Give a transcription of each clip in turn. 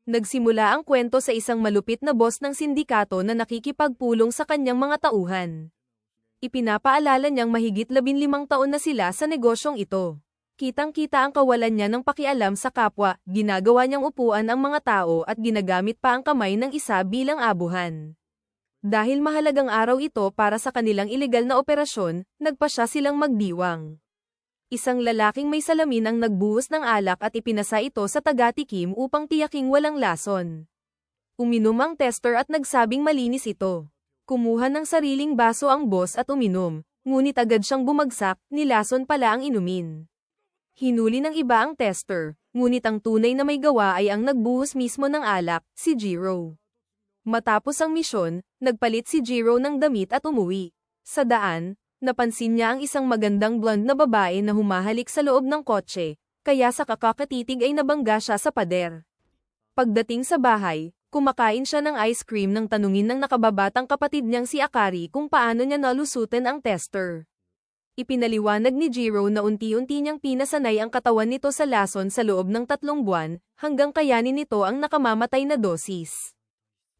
Nagsimula ang kwento sa isang malupit na boss ng sindikato na nakikipagpulong sa kanyang mga tauhan. Ipinapaalala niyang mahigit 15 taon na sila sa negosyong ito. Kitang-kita ang kawalan niya ng pakialam sa kapwa, ginagawa niyang upuan ang mga tao at ginagamit pa ang kamay ng isa bilang abuhan. Dahil mahalagang araw ito para sa kanilang ilegal na operasyon, nagpasya silang magdiwang. Isang lalaking may salamin ang nagbuhos ng alak at ipinasa ito sa tagatikim upang tiyaking walang lason. Uminom ang tester at nagsabing malinis ito. Kumuha ng sariling baso ang boss at uminom, ngunit agad siyang bumagsak, nilason pala ang inumin. Hinuli ng iba ang tester, ngunit ang tunay na may gawa ay ang nagbuhos mismo ng alak, si Jiro. Matapos ang misyon, nagpalit si Jiro ng damit at umuwi. Sa daan, napansin niya ang isang magandang blonde na babae na humahalik sa loob ng kotse, kaya sa kakakatitig ay nabangga siya sa pader. Pagdating sa bahay, kumakain siya ng ice cream nang tanungin ng nakababatang kapatid niyang si Akari kung paano niya nalusutin ang tester. Ipinaliwanag ni Jiro na unti-unti niyang pinasanay ang katawan nito sa lason sa loob ng 3 buwan, hanggang kayanin nito ang nakamamatay na dosis.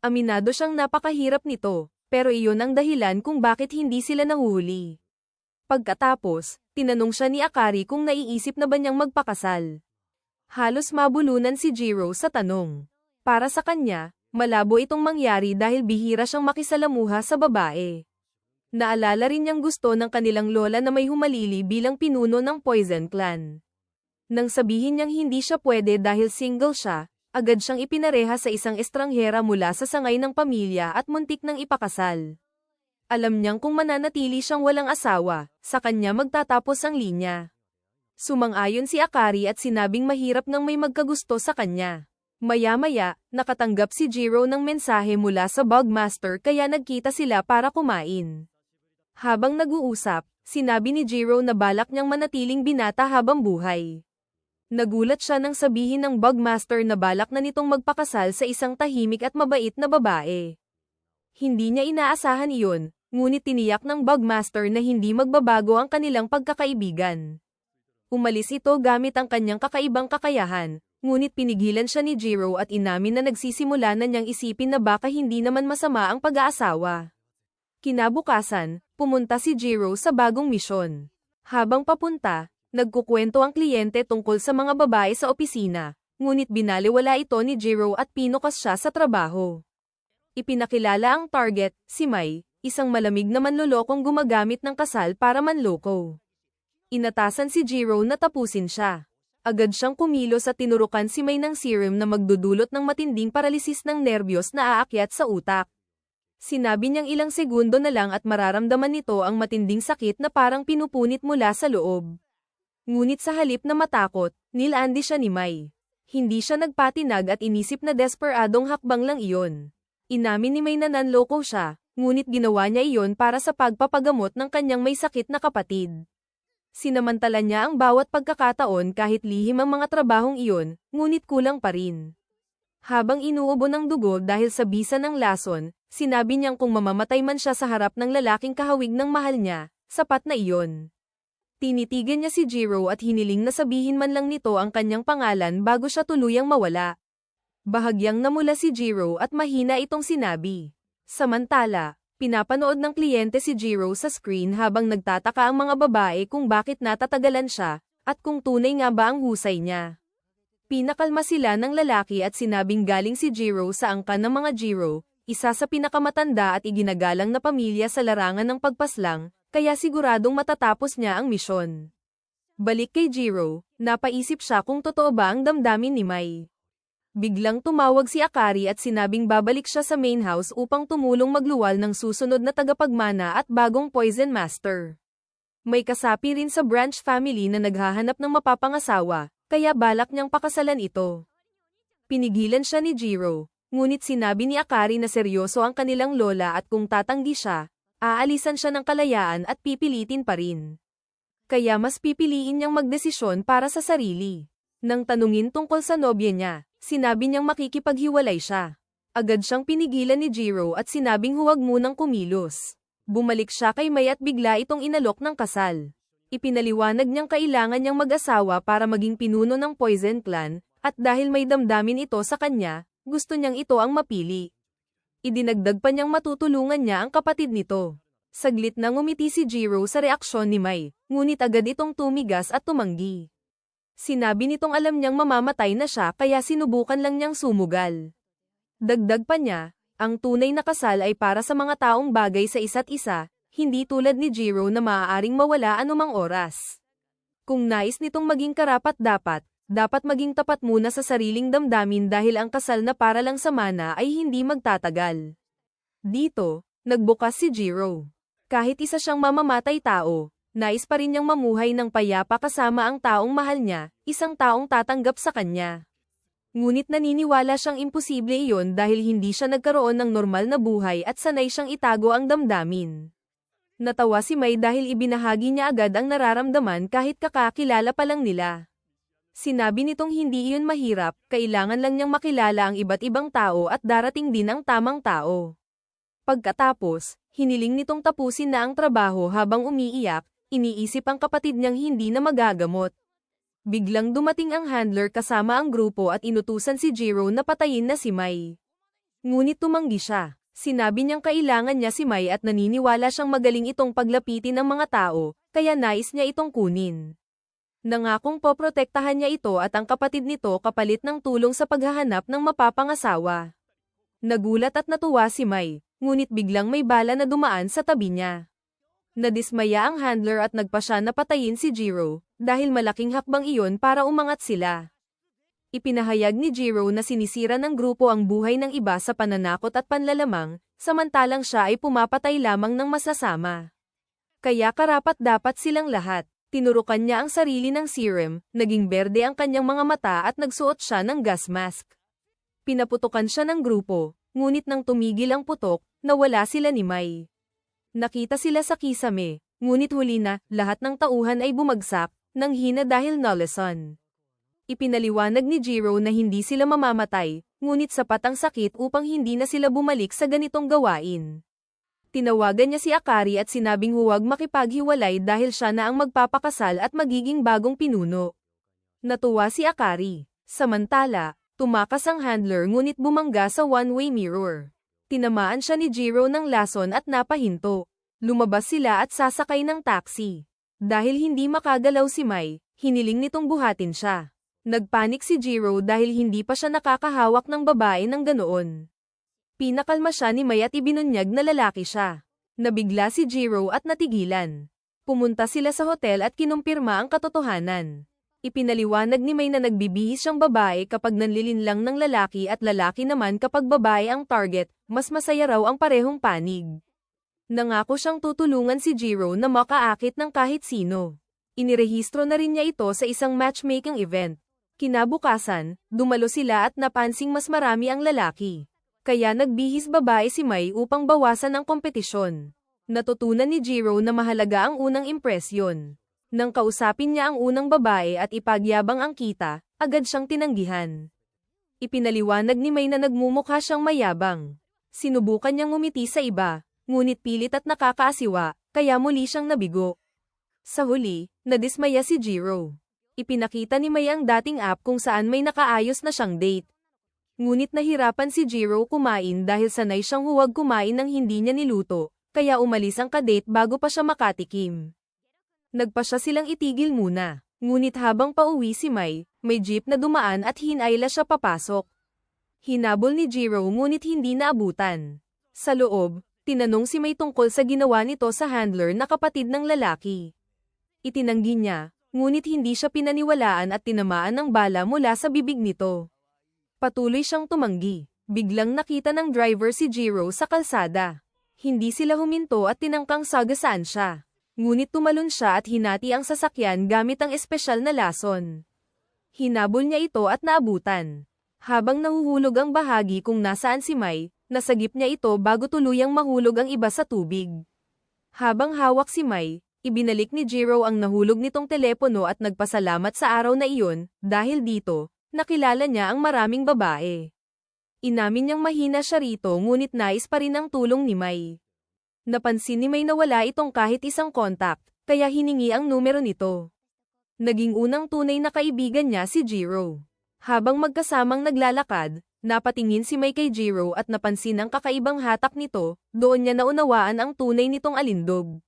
Aminado siyang napakahirap nito, pero iyon ang dahilan kung bakit hindi sila nahuhuli. Pagkatapos, tinanong siya ni Akari kung naiisip na ba niyang magpakasal. Halos mabulunan si Jiro sa tanong. Para sa kanya, malabo itong mangyari dahil bihira siyang makisalamuha sa babae. Naalala rin niyang gusto ng kanilang lola na may humalili bilang pinuno ng Poison Clan. Nang sabihin niyang hindi siya pwede dahil single siya, agad siyang ipinareha sa isang estranghera mula sa sangay ng pamilya at muntik nang ipakasal. Alam niyang kung mananatili siyang walang asawa, sa kanya magtatapos ang linya. Sumang-ayon si Akari at sinabing mahirap nang may magkagusto sa kanya. Maya-maya, nakatanggap si Jiro ng mensahe mula sa Bugmaster kaya nagkita sila para kumain. Habang nag-uusap, sinabi ni Jiro na balak niyang manatiling binata habang buhay. Nagulat siya nang sabihin ng Bugmaster na balak na nitong magpakasal sa isang tahimik at mabait na babae. Hindi niya inaasahan iyon, ngunit tiniyak ng Bugmaster na hindi magbabago ang kanilang pagkakaibigan. Umalis ito gamit ang kanyang kakaibang kakayahan, ngunit pinigilan siya ni Jiro at inamin na nagsisimula na niyang isipin na baka hindi naman masama ang pag-aasawa. Kinabukasan, pumunta si Jiro sa bagong misyon. Habang papunta, nagkukwento ang kliyente tungkol sa mga babae sa opisina, ngunit binaliwala ito ni Jiro at pinukas siya sa trabaho. Ipinakilala ang target, si Mai, isang malamig na manlolokong gumagamit ng kasal para manloko. Inatasan si Jiro na tapusin siya. Agad siyang kumilos at tinurukan si Mai ng serum na magdudulot ng matinding paralisis ng nerbiyos na aakyat sa utak. Sinabi niyang ilang segundo na lang at mararamdaman nito ang matinding sakit na parang pinupunit mula sa loob. Ngunit sa halip na matakot, nilandi siya ni Mai. Hindi siya nagpatinag at inisip na desperadong hakbang lang iyon. Inamin ni Mai na nanloko siya, ngunit ginawa niya iyon para sa pagpapagamot ng kanyang may sakit na kapatid. Sinamantala niya ang bawat pagkakataon kahit lihim ang mga trabahong iyon, ngunit kulang pa rin. Habang inuubo ng dugo dahil sa bisa ng lason, sinabi niyang kung mamamatay man siya sa harap ng lalaking kahawig ng mahal niya, sapat na iyon. Tinitigan niya si Jiro at hiniling na sabihin man lang nito ang kanyang pangalan bago siya tuluyang mawala. Bahagyang namula si Jiro at mahina itong sinabi. Samantala, pinapanood ng kliyente si Jiro sa screen habang nagtataka ang mga babae kung bakit natatagalan siya, at kung tunay nga ba ang husay niya. Pinakalma sila ng lalaki at sinabing galing si Jiro sa angkan ng mga Jiro, isa sa pinakamatanda at iginagalang na pamilya sa larangan ng pagpaslang, kaya siguradong matatapos niya ang misyon. Balik kay Jiro, napaisip siya kung totoo ba ang damdamin ni Mai. Biglang tumawag si Akari at sinabing babalik siya sa main house upang tumulong magluwal ng susunod na tagapagmana at bagong Poison Master. May kasapi rin sa Branch family na naghahanap ng mapapangasawa, kaya balak niyang pakasalan ito. Pinigilan siya ni Jiro, ngunit sinabi ni Akari na seryoso ang kanilang lola at kung tatanggi siya, aalisan siya ng kalayaan at pipilitin pa rin. Kaya mas pipiliin niyang magdesisyon para sa sarili. Nang tanungin tungkol sa nobya niya, sinabi niyang makikipaghiwalay siya. Agad siyang pinigilan ni Jiro at sinabing huwag munang kumilos. Bumalik siya kay Mai at bigla itong inalok ng kasal. Ipinaliwanag niyang kailangan niyang mag-asawa para maging pinuno ng Poison Clan, at dahil may damdamin ito sa kanya, gusto niyang ito ang mapili. Idinagdag pa niyang matutulungan niya ang kapatid nito. Saglit na ngumiti si Jiro sa reaksyon ni Mai, ngunit agad itong tumigas at tumanggi. Sinabi nitong alam niyang mamamatay na siya kaya sinubukan lang niyang sumugal. Dagdag pa niya, ang tunay na kasal ay para sa mga taong bagay sa isa't isa, hindi tulad ni Jiro na maaaring mawala anumang oras. Kung nais nitong maging karapat-dapat, dapat maging tapat muna sa sariling damdamin dahil ang kasal na para lang sa mana ay hindi magtatagal. Dito, nagbukas si Jiro. Kahit isa siyang mamamatay tao, nais pa rin niyang mamuhay ng payapa kasama ang taong mahal niya, isang taong tatanggap sa kanya. Ngunit naniniwala siyang imposible iyon dahil hindi siya nagkaroon ng normal na buhay at sanay siyang itago ang damdamin. Natawa si Mai dahil ibinahagi niya agad ang nararamdaman kahit kakakilala pa lang nila. Sinabi nitong hindi iyon mahirap, kailangan lang niyang makilala ang iba't ibang tao at darating din ang tamang tao. Pagkatapos, hiniling nitong tapusin na ang trabaho habang umiiyak, iniisip ang kapatid niyang hindi na magagamot. Biglang dumating ang handler kasama ang grupo at inutusan si Jiro na patayin na si Mai. Ngunit tumanggi siya. Sinabi niyang kailangan niya si Mai at naniniwala siyang magaling itong paglapitin ng mga tao, kaya nais niya itong kunin. Nangakong poprotektahan niya ito at ang kapatid nito kapalit ng tulong sa paghahanap ng mapapangasawa. Nagulat at natuwa si Mai, ngunit biglang may bala na dumaan sa tabi niya. Nadismaya ang handler at nagpasya na patayin si Jiro, dahil malaking hakbang iyon para umangat sila. Ipinahayag ni Jiro na sinisira ng grupo ang buhay ng iba sa pananakot at panlalamang, samantalang siya ay pumapatay lamang ng masasama. Kaya karapat-dapat silang lahat. Tinurukan niya ang sarili ng serum, naging berde ang kanyang mga mata at nagsuot siya ng gas mask. Pinaputukan siya ng grupo, ngunit nang tumigil ang putok, nawala sila ni Mai. Nakita sila sa kisame, ngunit huli na, lahat ng tauhan ay bumagsak, nang hina dahil naleson. Ipinaliwanag ni Jiro na hindi sila mamamatay, ngunit sapat ang sakit upang hindi na sila bumalik sa ganitong gawain. Tinawagan niya si Akari at sinabing huwag makipaghiwalay dahil siya na ang magpapakasal at magiging bagong pinuno. Natuwa si Akari. Samantala, tumakas ang handler ngunit bumangga sa one-way mirror. Tinamaan siya ni Jiro ng lason at napahinto. Lumabas sila at sasakay ng taxi. Dahil hindi makagalaw si Mai, hiniling nitong buhatin siya. Nagpanik si Jiro dahil hindi pa siya nakakahawak ng babae ng ganoon. Pinakalma siya ni Mai at ibinunyag na lalaki siya. Nabigla si Jiro at natigilan. Pumunta sila sa hotel at kinumpirma ang katotohanan. Ipinaliwanag ni Mai na nagbibihis siyang babae kapag nanlilinlang ng lalaki at lalaki naman kapag babae ang target, mas masaya raw ang parehong panig. Nangako siyang tutulungan si Jiro na makaakit ng kahit sino. Inirehistro na rin niya ito sa isang matchmaking event. Kinabukasan, dumalo sila at napansing mas marami ang lalaki. Kaya nagbihis babae si Mai upang bawasan ang kompetisyon. Natutunan ni Jiro na mahalaga ang unang impresyon. Nang kausapin niya ang unang babae at ipagyabang ang kita, agad siyang tinanggihan. Ipinaliwanag ni Mai na nagmumukha siyang mayabang. Sinubukan niyang ngumiti sa iba, ngunit pilit at nakakaasiwa, kaya muli siyang nabigo. Sa huli, nadismaya si Jiro. Ipinakita ni Mai ang dating app kung saan may nakaayos na siyang date. Ngunit nahirapan si Jiro kumain dahil sanay siyang huwag kumain ng hindi niya niluto, kaya umalis ang kadate bago pa siya makatikim. Nagpasya silang itigil muna, ngunit habang pauwi si Mai, may jeep na dumaan at hinayla siya papasok. Hinabol ni Jiro ngunit hindi naabutan. Sa loob, tinanong si Mai tungkol sa ginawa nito sa handler na kapatid ng lalaki. Itinanggi niya, ngunit hindi siya pinaniwalaan at tinamaan ng bala mula sa bibig nito. Patuloy siyang tumanggi. Biglang nakita ng driver si Jiro sa kalsada. Hindi sila huminto at tinangkang sagasaan siya. Ngunit tumalon siya at hinati ang sasakyan gamit ang espesyal na lason. Hinabol niya ito at naabutan. Habang nahuhulog ang bahagi kung nasaan si Mai, nasagip niya ito bago tuluyang mahulog ang iba sa tubig. Habang hawak si Mai, ibinalik ni Jiro ang nahulog nitong telepono at nagpasalamat sa araw na iyon, dahil dito, nakilala niya ang maraming babae. Inamin niyang mahina siya rito ngunit nais pa rin ang tulong ni Mai. Napansin ni Mai na wala itong kahit isang kontak, kaya hiningi ang numero nito. Naging unang tunay na kaibigan niya si Jiro. Habang magkasamang naglalakad, Napatingin si Mai kay Jiro at napansin ang kakaibang hatak nito, doon niya naunawaan ang tunay nitong alindog.